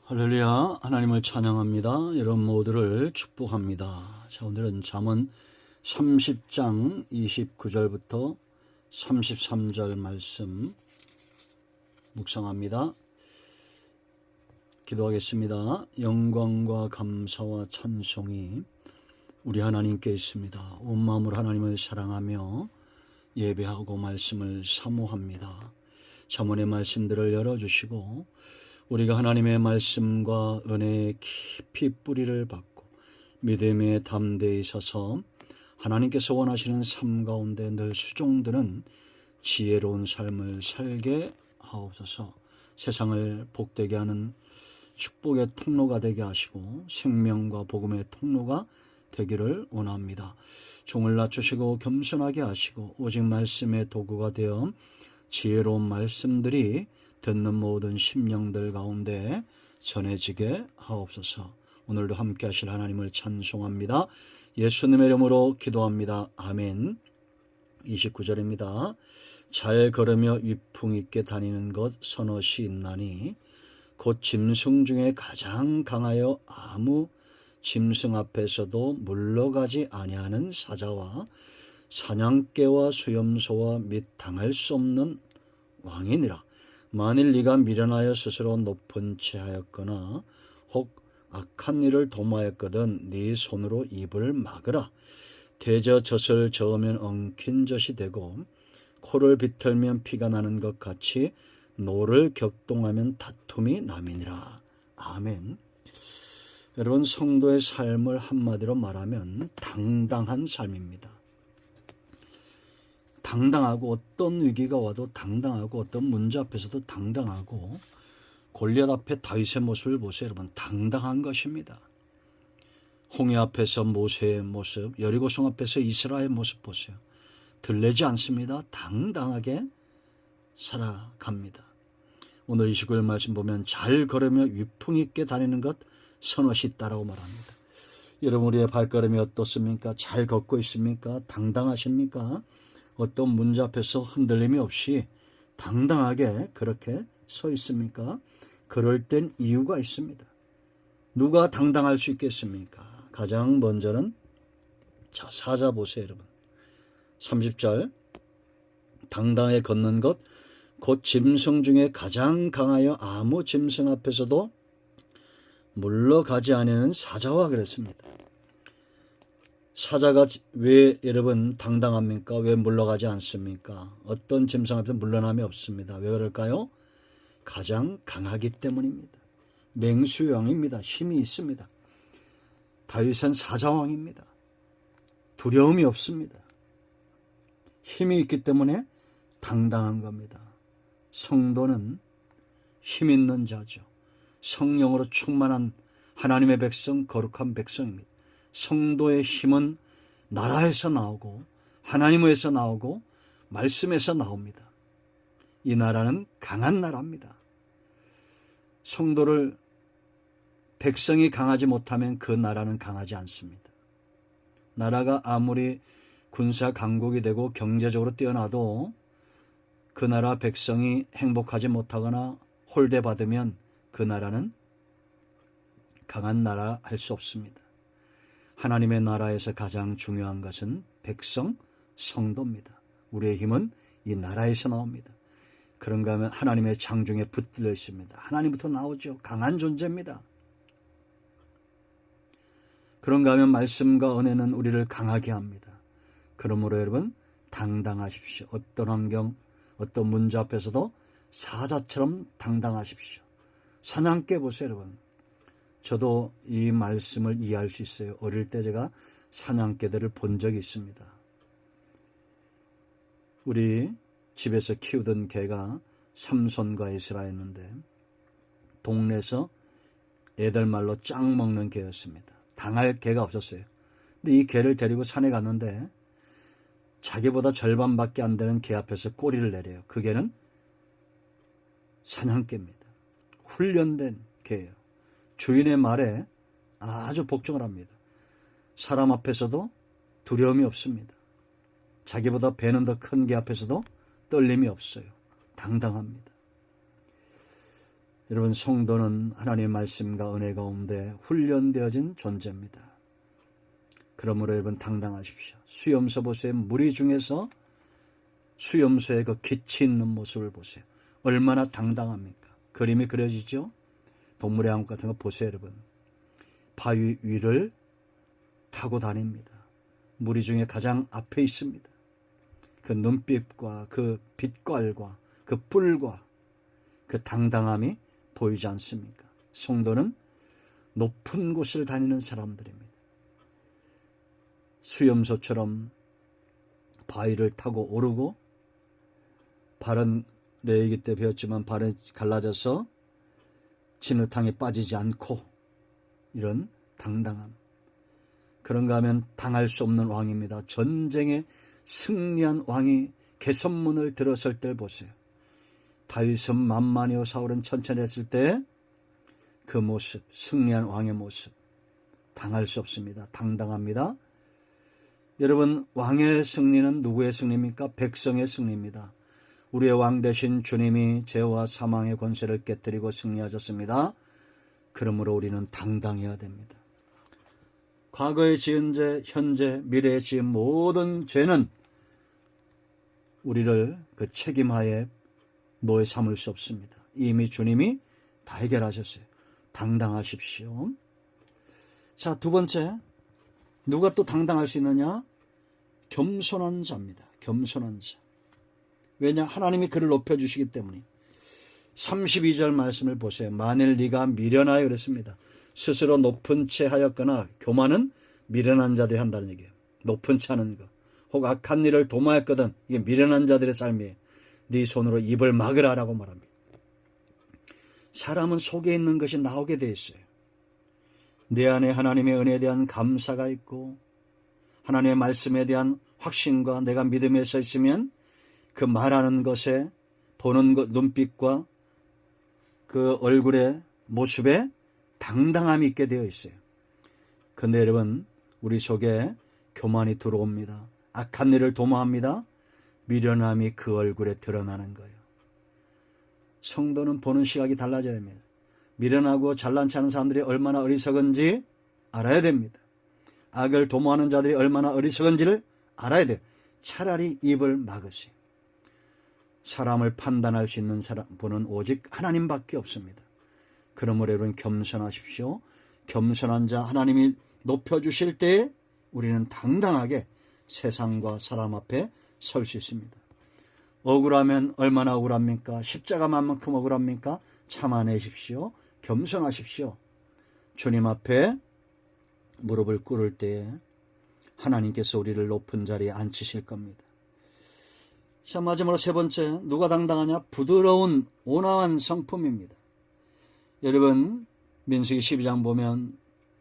할렐루야, 하나님을 찬양합니다. 여러분 모두를 축복합니다. 자, 오늘은 잠언 30장 29절부터 33절 말씀 묵상합니다. 기도하겠습니다. 영광과 감사와 찬송이 우리 하나님께 있습니다. 온 마음으로 하나님을 사랑하며 예배하고 말씀을 사모합니다. 잠언의 말씀들을 열어주시고 우리가 하나님의 말씀과 은혜에 깊이 뿌리를 받고 믿음의 담대에 서서 하나님께서 원하시는 삶 가운데 늘 수종드는 지혜로운 삶을 살게 하옵소서. 세상을 복되게 하는 축복의 통로가 되게 하시고 생명과 복음의 통로가 되기를 원합니다. 종을 낮추시고 겸손하게 하시고 오직 말씀의 도구가 되어 지혜로운 말씀들이 듣는 모든 심령들 가운데 전해지게 하옵소서. 오늘도 함께 하실 하나님을 찬송합니다. 예수님의 이름으로 기도합니다. 아멘. 29절입니다. 잘 걸으며 위풍 있게 다니는 것 선엇이 있나니 곧 짐승 중에 가장 강하여 아무 짐승 앞에서도 물러가지 아니하는 사자와 사냥개와 수염소와 및 당할 수 없는 왕이니라. 만일 네가 미련하여 스스로 높은 채 하였거나 혹 악한 일을 도모하였거든 네 손으로 입을 막으라. 대저 젖을 저으면 엉킨 젖이 되고 코를 비틀면 피가 나는 것 같이 노를 격동하면 다툼이 남이니라. 아멘. 여러분, 성도의 삶을 한마디로 말하면 당당한 삶입니다. 당당하고 어떤 위기가 와도 당당하고 어떤 문제 앞에서도 당당하고 골리앗 앞에 다윗의 모습을 보세요. 여러분, 당당한 것입니다. 홍해 앞에서 모세의 모습, 여리고성 앞에서 이스라엘의 모습 보세요. 들레지 않습니다. 당당하게 살아갑니다. 오늘 29절 말씀 보면 잘 걸으며 위풍 있게 다니는 것 선엇이 있다라고 말합니다. 여러분, 우리의 발걸음이 어떻습니까? 잘 걷고 있습니까? 당당하십니까? 어떤 문제 앞에서 흔들림이 없이 당당하게 그렇게 서 있습니까? 그럴 땐 이유가 있습니다. 누가 당당할 수 있겠습니까? 가장 먼저는 자, 사자 보세요, 여러분. 30절 당당하게 걷는 것 곧 짐승 중에 가장 강하여 아무 짐승 앞에서도 물러가지 아니하는 사자와 그랬습니다. 사자가 왜 여러분 당당합니까? 왜 물러가지 않습니까? 어떤 짐승 앞에서 물러남이 없습니다. 왜 그럴까요? 가장 강하기 때문입니다. 맹수왕입니다. 힘이 있습니다. 다윗은 사자왕입니다. 두려움이 없습니다. 힘이 있기 때문에 당당한 겁니다. 성도는 힘 있는 자죠. 성령으로 충만한 하나님의 백성, 거룩한 백성입니다. 성도의 힘은 나라에서 나오고 하나님에서 나오고 말씀에서 나옵니다. 이 나라는 강한 나라입니다. 성도를 백성이 강하지 못하면 그 나라는 강하지 않습니다. 나라가 아무리 군사 강국이 되고 경제적으로 뛰어나도 그 나라 백성이 행복하지 못하거나 홀대받으면 그 나라는 강한 나라 할 수 없습니다. 하나님의 나라에서 가장 중요한 것은 백성, 성도입니다. 우리의 힘은 이 나라에서 나옵니다. 그런가 하면 하나님의 장중에 붙들려 있습니다. 하나님부터 나오죠. 강한 존재입니다. 그런가 하면 말씀과 은혜는 우리를 강하게 합니다. 그러므로 여러분, 당당하십시오. 어떤 환경, 어떤 문제 앞에서도 사자처럼 당당하십시오. 사냥개 보세요, 여러분. 저도 이 말씀을 이해할 수 있어요. 어릴 때 제가 사냥개들을 본 적이 있습니다. 우리 집에서 키우던 개가 삼손과 에스라였는데 동네에서 애들 말로 짱 먹는 개였습니다. 당할 개가 없었어요. 근데 이 개를 데리고 산에 갔는데 자기보다 절반밖에 안 되는 개 앞에서 꼬리를 내려요. 그 개는 사냥개입니다. 훈련된 개예요. 주인의 말에 아주 복종을 합니다. 사람 앞에서도 두려움이 없습니다. 자기보다 배는 더 큰 개 앞에서도 떨림이 없어요. 당당합니다. 여러분, 성도는 하나님의 말씀과 은혜 가운데 훈련되어진 존재입니다. 그러므로 여러분 당당하십시오. 수염소 보세요. 무리 중에서 수염소의 그 기치 있는 모습을 보세요. 얼마나 당당합니까? 그림이 그려지죠? 동물의 왕국 같은 거 보세요, 여러분. 바위 위를 타고 다닙니다. 무리 중에 가장 앞에 있습니다. 그 눈빛과 그 빛깔과 그 뿔과 그 당당함이 보이지 않습니까? 성도는 높은 곳을 다니는 사람들입니다. 수염소처럼 바위를 타고 오르고, 발은 레이기 때 배웠지만 발은 갈라져서 진흙탕에 빠지지 않고, 이런 당당함. 그런가 하면 당할 수 없는 왕입니다. 전쟁에 승리한 왕이 개선문을 들었을 때를 보세요. 다윗은 만만히요, 사울은 천천히 했을 때 그 모습, 승리한 왕의 모습, 당할 수 없습니다. 당당합니다. 여러분, 왕의 승리는 누구의 승리입니까? 백성의 승리입니다. 우리의 왕 되신 주님이 죄와 사망의 권세를 깨뜨리고 승리하셨습니다. 그러므로 우리는 당당해야 됩니다. 과거에 지은 죄, 현재, 미래에 지은 모든 죄는 우리를 그 책임하에 노예 삼을 수 없습니다. 이미 주님이 다 해결하셨어요. 당당하십시오. 자, 두 번째, 누가 또 당당할 수 있느냐? 겸손한 자입니다. 겸손한 자. 왜냐? 하나님이 그를 높여주시기 때문에. 32절 말씀을 보세요. 만일 네가 미련하여 그랬습니다. 스스로 높은 채 하였거나, 교만은 미련한 자들이 한다는 얘기예요. 높은 채 하는 거. 혹 악한 일을 도모했거든. 이게 미련한 자들의 삶이에요. 네 손으로 입을 막으라라고 말합니다. 사람은 속에 있는 것이 나오게 돼 있어요. 내 안에 하나님의 은혜에 대한 감사가 있고, 하나님의 말씀에 대한 확신과 내가 믿음에 서 있으면 그 말하는 것에, 보는 것, 눈빛과 그 얼굴의 모습에 당당함이 있게 되어 있어요. 그런데 여러분, 우리 속에 교만이 들어옵니다. 악한 일을 도모합니다. 미련함이 그 얼굴에 드러나는 거예요. 성도는 보는 시각이 달라져야 됩니다. 미련하고 잘난 체 하는 사람들이 얼마나 어리석은지 알아야 됩니다. 악을 도모하는 자들이 얼마나 어리석은지를 알아야 돼요. 차라리 입을 막으세요. 사람을 판단할 수 있는 분은 오직 하나님밖에 없습니다. 그러므로 여러분, 겸손하십시오. 겸손한 자 하나님이 높여주실 때에 우리는 당당하게 세상과 사람 앞에 설 수 있습니다. 억울하면 얼마나 억울합니까? 십자가만큼 억울합니까? 참아내십시오. 겸손하십시오. 주님 앞에 무릎을 꿇을 때에 하나님께서 우리를 높은 자리에 앉히실 겁니다. 자, 마지막으로 세 번째, 누가 당당하냐? 부드러운 온화한 성품입니다. 여러분, 민수기 12장 보면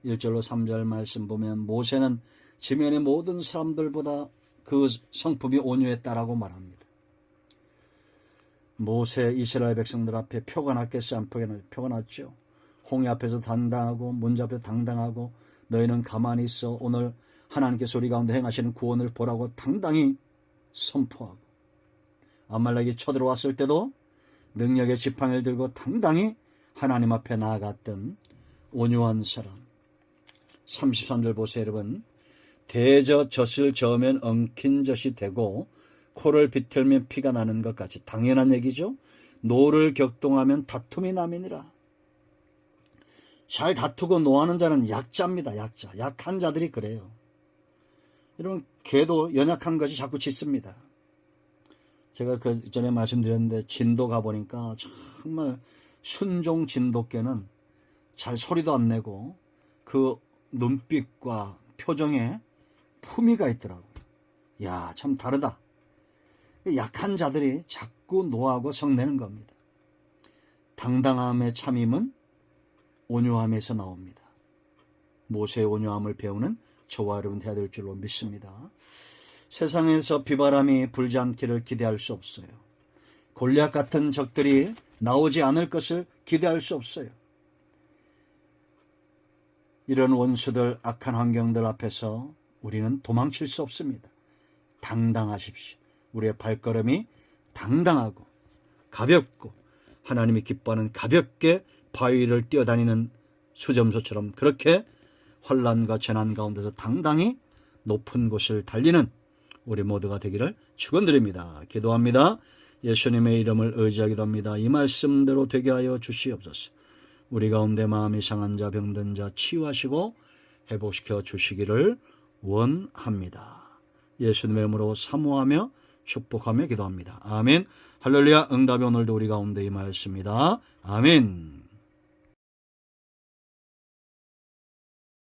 1절로 3절 말씀 보면 모세는 지면의 모든 사람들보다 그 성품이 온유했다라고 말합니다. 모세 이스라엘 백성들 앞에 표가 났겠어요? 안 표가 났죠. 홍해 앞에서 당당하고 문제 앞에서 당당하고 너희는 가만히 있어 오늘 하나님께서 우리 가운데 행하시는 구원을 보라고 당당히 선포하고, 아말렉이 쳐들어왔을 때도 능력의 지팡이를 들고 당당히 하나님 앞에 나아갔던 온유한 사람. 33절 보세요, 여러분. 대저 젖을 저으면 엉킨 젖이 되고 코를 비틀면 피가 나는 것 같이. 당연한 얘기죠. 노를 격동하면 다툼이 남이니라. 잘 다투고 노하는 자는 약자입니다. 약자. 약한 자들이 그래요. 여러분, 개도 연약한 것이 자꾸 짖습니다. 제가 그 전에 말씀드렸는데 진도 가보니까 정말 순종 진돗개는 잘 소리도 안 내고 그 눈빛과 표정에 품위가 있더라고요. 야, 참 다르다. 약한 자들이 자꾸 노하고 성내는 겁니다. 당당함의 참임은 온유함에서 나옵니다. 모세의 온유함을 배우는 저와 여러분 해야 될 줄로 믿습니다. 세상에서 비바람이 불지 않기를 기대할 수 없어요. 골리앗 같은 적들이 나오지 않을 것을 기대할 수 없어요. 이런 원수들, 악한 환경들 앞에서 우리는 도망칠 수 없습니다. 당당하십시오. 우리의 발걸음이 당당하고 가볍고 하나님이 기뻐하는 가볍게 바위를 뛰어다니는 수점소처럼 그렇게 환난과 재난 가운데서 당당히 높은 곳을 달리는 우리 모두가 되기를 축원드립니다. 기도합니다. 예수님의 이름을 의지하기도 합니다. 이 말씀대로 되게 하여 주시옵소서. 우리 가운데 마음이 상한 자, 병든 자 치유하시고 회복시켜 주시기를 원합니다. 예수님의 이름으로 사모하며 축복하며 기도합니다. 아멘. 할렐루야. 응답이 오늘도 우리 가운데 임하였습니다. 아멘.